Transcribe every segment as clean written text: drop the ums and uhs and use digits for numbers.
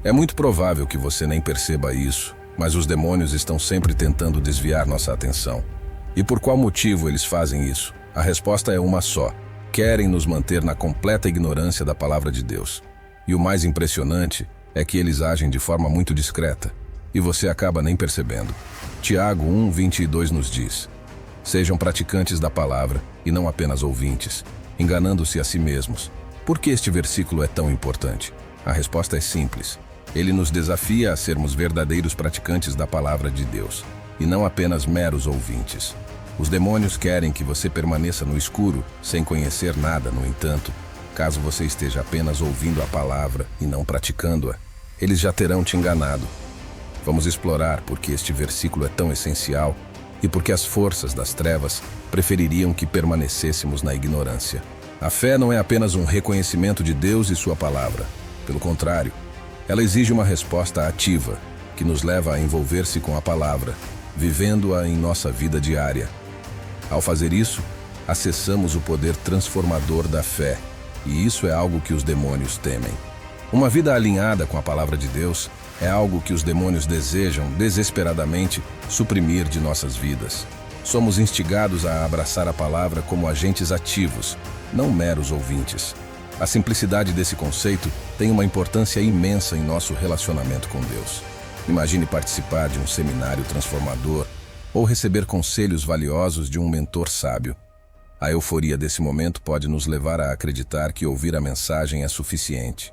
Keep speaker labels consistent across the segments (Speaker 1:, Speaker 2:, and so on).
Speaker 1: É muito provável que você nem perceba isso, mas os demônios estão sempre tentando desviar nossa atenção. E por qual motivo eles fazem isso? A resposta é uma só: querem nos manter na completa ignorância da palavra de Deus. E o mais impressionante é que eles agem de forma muito discreta, e você acaba nem percebendo. Tiago 1:22 nos diz: sejam praticantes da palavra e não apenas ouvintes, enganando-se a si mesmos. Por que este versículo é tão importante? A resposta é simples. Ele nos desafia a sermos verdadeiros praticantes da palavra de Deus, e não apenas meros ouvintes. Os demônios querem que você permaneça no escuro, sem conhecer nada. No entanto, caso você esteja apenas ouvindo a palavra e não praticando-a, eles já terão te enganado. Vamos explorar por que este versículo é tão essencial e por que as forças das trevas prefeririam que permanecêssemos na ignorância. A fé não é apenas um reconhecimento de Deus e sua palavra. Pelo contrário, ela exige uma resposta ativa, que nos leva a envolver-se com a palavra, vivendo-a em nossa vida diária. Ao fazer isso, acessamos o poder transformador da fé, e isso é algo que os demônios temem. Uma vida alinhada com a palavra de Deus é algo que os demônios desejam desesperadamente suprimir de nossas vidas. Somos instigados a abraçar a palavra como agentes ativos, não meros ouvintes. A simplicidade desse conceito tem uma importância imensa em nosso relacionamento com Deus. Imagine participar de um seminário transformador ou receber conselhos valiosos de um mentor sábio. A euforia desse momento pode nos levar a acreditar que ouvir a mensagem é suficiente.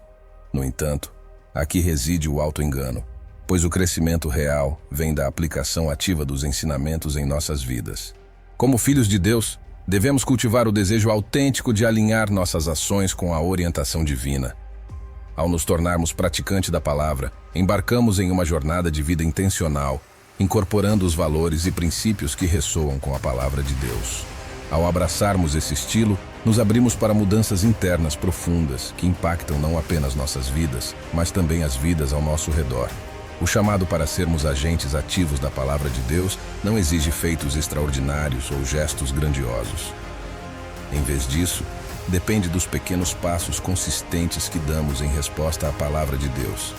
Speaker 1: No entanto, aqui reside o auto-engano, pois o crescimento real vem da aplicação ativa dos ensinamentos em nossas vidas. Como filhos de Deus, devemos cultivar o desejo autêntico de alinhar nossas ações com a orientação divina. Ao nos tornarmos praticantes da palavra, embarcamos em uma jornada de vida intencional, incorporando os valores e princípios que ressoam com a palavra de Deus. Ao abraçarmos esse estilo, nos abrimos para mudanças internas profundas que impactam não apenas nossas vidas, mas também as vidas ao nosso redor. O chamado para sermos agentes ativos da palavra de Deus não exige feitos extraordinários ou gestos grandiosos. Em vez disso, depende dos pequenos passos consistentes que damos em resposta à palavra de Deus.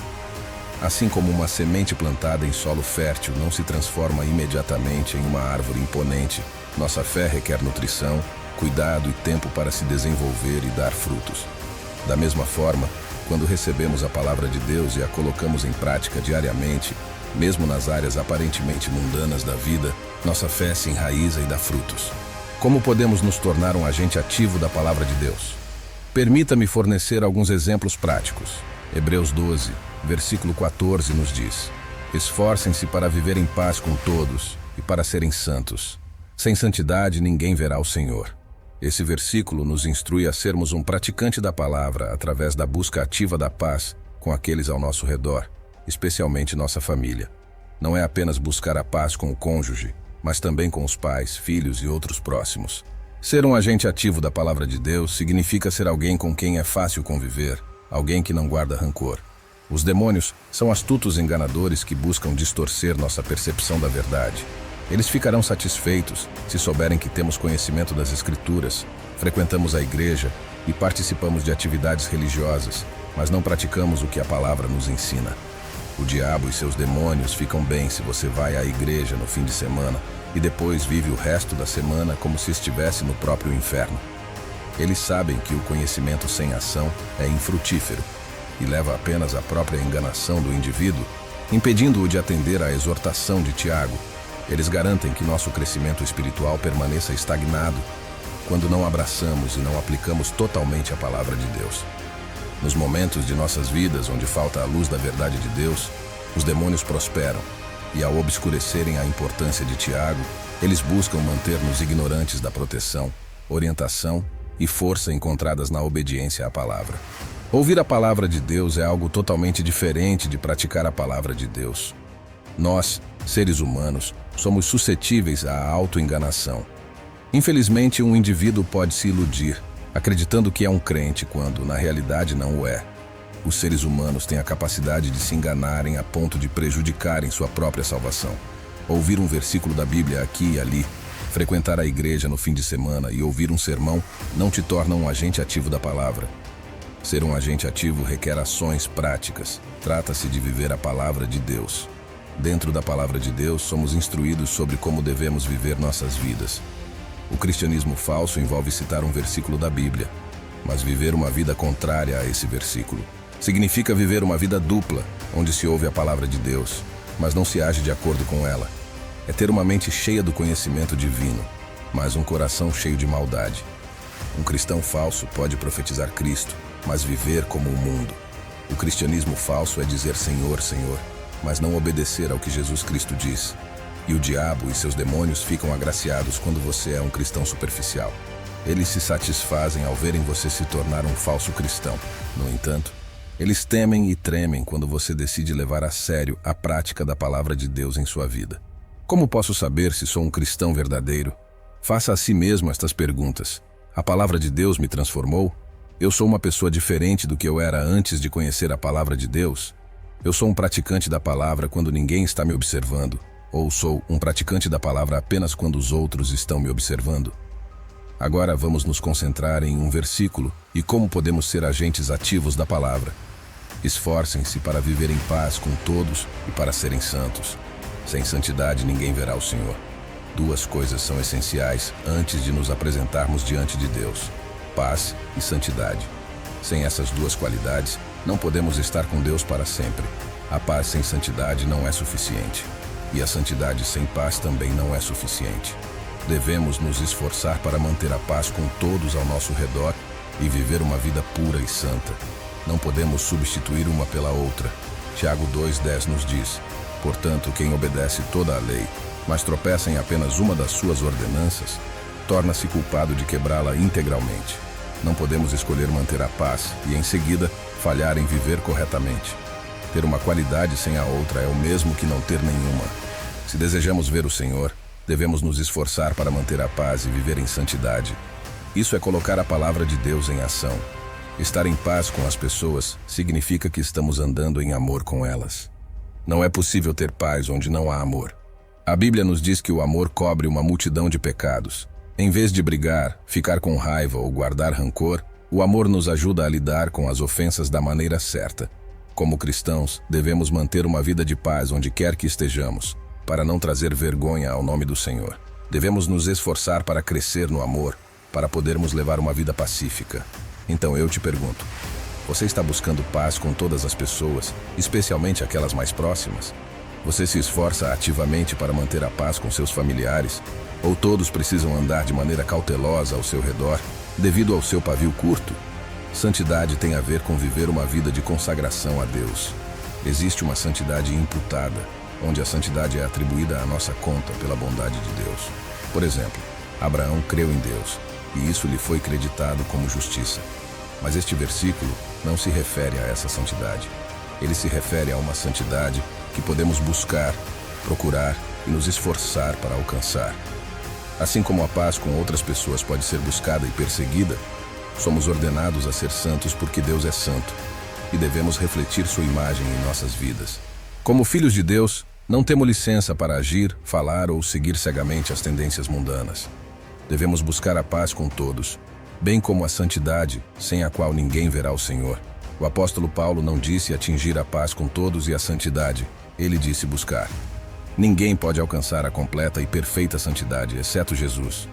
Speaker 1: Assim como uma semente plantada em solo fértil não se transforma imediatamente em uma árvore imponente, nossa fé requer nutrição, cuidado e tempo para se desenvolver e dar frutos. Da mesma forma, quando recebemos a palavra de Deus e a colocamos em prática diariamente, mesmo nas áreas aparentemente mundanas da vida, nossa fé se enraiza e dá frutos. Como podemos nos tornar um agente ativo da palavra de Deus? Permita-me fornecer alguns exemplos práticos. Hebreus 12, versículo 14 nos diz: esforcem-se para viver em paz com todos e para serem santos. Sem santidade ninguém verá o Senhor. Esse versículo nos instrui a sermos um praticante da palavra através da busca ativa da paz com aqueles ao nosso redor, especialmente nossa família. Não é apenas buscar a paz com o cônjuge, mas também com os pais, filhos e outros próximos. Ser um agente ativo da palavra de Deus significa ser alguém com quem é fácil conviver, alguém que não guarda rancor. Os demônios são astutos enganadores que buscam distorcer nossa percepção da verdade. Eles ficarão satisfeitos se souberem que temos conhecimento das Escrituras, frequentamos a igreja e participamos de atividades religiosas, mas não praticamos o que a palavra nos ensina. O diabo e seus demônios ficam bem se você vai à igreja no fim de semana e depois vive o resto da semana como se estivesse no próprio inferno. Eles sabem que o conhecimento sem ação é infrutífero e leva apenas à própria enganação do indivíduo, impedindo-o de atender à exortação de Tiago. Eles garantem que nosso crescimento espiritual permaneça estagnado quando não abraçamos e não aplicamos totalmente a palavra de Deus. Nos momentos de nossas vidas onde falta a luz da verdade de Deus, os demônios prosperam, e ao obscurecerem a importância de Tiago, eles buscam manter-nos ignorantes da proteção, orientação e força encontradas na obediência à palavra. Ouvir a palavra de Deus é algo totalmente diferente de praticar a palavra de Deus. Nós, seres humanos, somos suscetíveis à autoenganação. Infelizmente, um indivíduo pode se iludir, acreditando que é um crente quando, na realidade, não o é. Os seres humanos têm a capacidade de se enganarem a ponto de prejudicarem sua própria salvação. Ouvir um versículo da Bíblia aqui e ali, frequentar a igreja no fim de semana e ouvir um sermão não te torna um agente ativo da palavra. Ser um agente ativo requer ações práticas. Trata-se de viver a palavra de Deus. Dentro da palavra de Deus, somos instruídos sobre como devemos viver nossas vidas. O cristianismo falso envolve citar um versículo da Bíblia, mas viver uma vida contrária a esse versículo significa viver uma vida dupla, onde se ouve a palavra de Deus, mas não se age de acordo com ela. É ter uma mente cheia do conhecimento divino, mas um coração cheio de maldade. Um cristão falso pode profetizar Cristo, mas viver como o mundo. O cristianismo falso é dizer Senhor, Senhor, mas não obedecer ao que Jesus Cristo diz. E o diabo e seus demônios ficam agraciados quando você é um cristão superficial. Eles se satisfazem ao verem você se tornar um falso cristão. No entanto, eles temem e tremem quando você decide levar a sério a prática da palavra de Deus em sua vida. Como posso saber se sou um cristão verdadeiro? Faça a si mesmo estas perguntas. A palavra de Deus me transformou? Eu sou uma pessoa diferente do que eu era antes de conhecer a palavra de Deus? Eu sou um praticante da palavra quando ninguém está me observando? Ou sou um praticante da palavra apenas quando os outros estão me observando? Agora vamos nos concentrar em um versículo e como podemos ser agentes ativos da palavra. Esforcem-se para viver em paz com todos e para serem santos. Sem santidade ninguém verá o Senhor. Duas coisas são essenciais antes de nos apresentarmos diante de Deus: paz e santidade. Sem essas duas qualidades, não podemos estar com Deus para sempre. A paz sem santidade não é suficiente. E a santidade sem paz também não é suficiente. Devemos nos esforçar para manter a paz com todos ao nosso redor e viver uma vida pura e santa. Não podemos substituir uma pela outra. Tiago 2,10 nos diz: portanto, quem obedece toda a lei, mas tropeça em apenas uma das suas ordenanças, torna-se culpado de quebrá-la integralmente. Não podemos escolher manter a paz e, em seguida, falhar em viver corretamente. Ter uma qualidade sem a outra é o mesmo que não ter nenhuma. Se desejamos ver o Senhor, devemos nos esforçar para manter a paz e viver em santidade. Isso é colocar a palavra de Deus em ação. Estar em paz com as pessoas significa que estamos andando em amor com elas. Não é possível ter paz onde não há amor. A Bíblia nos diz que o amor cobre uma multidão de pecados. Em vez de brigar, ficar com raiva ou guardar rancor, o amor nos ajuda a lidar com as ofensas da maneira certa. Como cristãos, devemos manter uma vida de paz onde quer que estejamos, para não trazer vergonha ao nome do Senhor. Devemos nos esforçar para crescer no amor, para podermos levar uma vida pacífica. Então eu te pergunto, você está buscando paz com todas as pessoas, especialmente aquelas mais próximas? Você se esforça ativamente para manter a paz com seus familiares? Ou todos precisam andar de maneira cautelosa ao seu redor, devido ao seu pavio curto? Santidade tem a ver com viver uma vida de consagração a Deus. Existe uma santidade imputada, onde a santidade é atribuída à nossa conta pela bondade de Deus. Por exemplo, Abraão creu em Deus, e isso lhe foi creditado como justiça. Mas este versículo não se refere a essa santidade. Ele se refere a uma santidade que podemos buscar, procurar e nos esforçar para alcançar. Assim como a paz com outras pessoas pode ser buscada e perseguida, somos ordenados a ser santos porque Deus é santo, e devemos refletir sua imagem em nossas vidas. Como filhos de Deus, não temos licença para agir, falar ou seguir cegamente as tendências mundanas. Devemos buscar a paz com todos, bem como a santidade, sem a qual ninguém verá o Senhor. O apóstolo Paulo não disse atingir a paz com todos e a santidade, ele disse buscar. Ninguém pode alcançar a completa e perfeita santidade, exceto Jesus.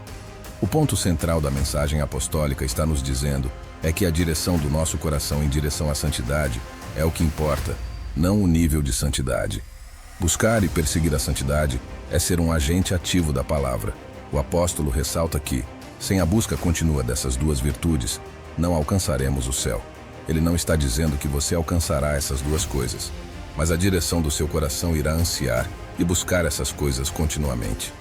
Speaker 1: O ponto central da mensagem apostólica está nos dizendo é que a direção do nosso coração em direção à santidade é o que importa, não o nível de santidade. Buscar e perseguir a santidade é ser um agente ativo da palavra. O apóstolo ressalta que, sem a busca contínua dessas duas virtudes, não alcançaremos o céu. Ele não está dizendo que você alcançará essas duas coisas, mas a direção do seu coração irá ansiar e buscar essas coisas continuamente.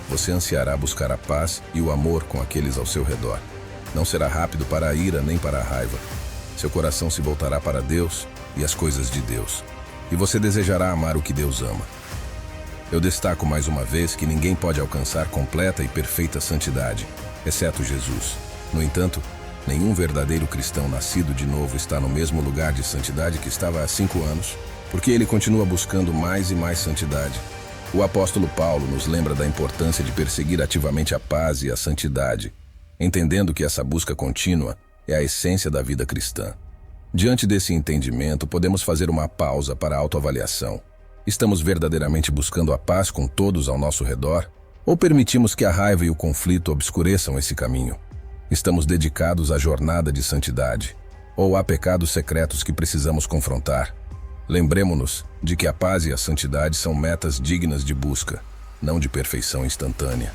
Speaker 1: Você ansiará buscar a paz e o amor com aqueles ao seu redor. Não será rápido para a ira nem para a raiva. Seu coração se voltará para Deus e as coisas de Deus. E você desejará amar o que Deus ama. Eu destaco mais uma vez que ninguém pode alcançar completa e perfeita santidade, exceto Jesus. No entanto, nenhum verdadeiro cristão nascido de novo está no mesmo lugar de santidade que estava há 5 anos, porque ele continua buscando mais e mais santidade. O apóstolo Paulo nos lembra da importância de perseguir ativamente a paz e a santidade, entendendo que essa busca contínua é a essência da vida cristã. Diante desse entendimento, podemos fazer uma pausa para a autoavaliação. Estamos verdadeiramente buscando a paz com todos ao nosso redor? Ou permitimos que a raiva e o conflito obscureçam esse caminho? Estamos dedicados à jornada de santidade? Ou há pecados secretos que precisamos confrontar? Lembremo-nos de que a paz e a santidade são metas dignas de busca, não de perfeição instantânea.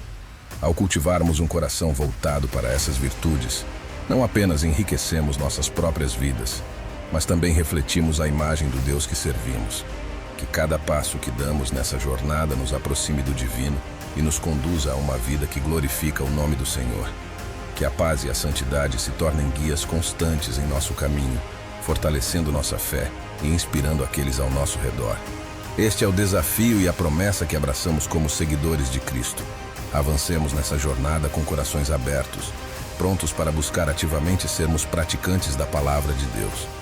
Speaker 1: Ao cultivarmos um coração voltado para essas virtudes, não apenas enriquecemos nossas próprias vidas, mas também refletimos a imagem do Deus que servimos. Que cada passo que damos nessa jornada nos aproxime do divino e nos conduza a uma vida que glorifica o nome do Senhor. Que a paz e a santidade se tornem guias constantes em nosso caminho, fortalecendo nossa fé e inspirando aqueles ao nosso redor. Este é o desafio e a promessa que abraçamos como seguidores de Cristo. Avancemos nessa jornada com corações abertos, prontos para buscar ativamente sermos praticantes da palavra de Deus.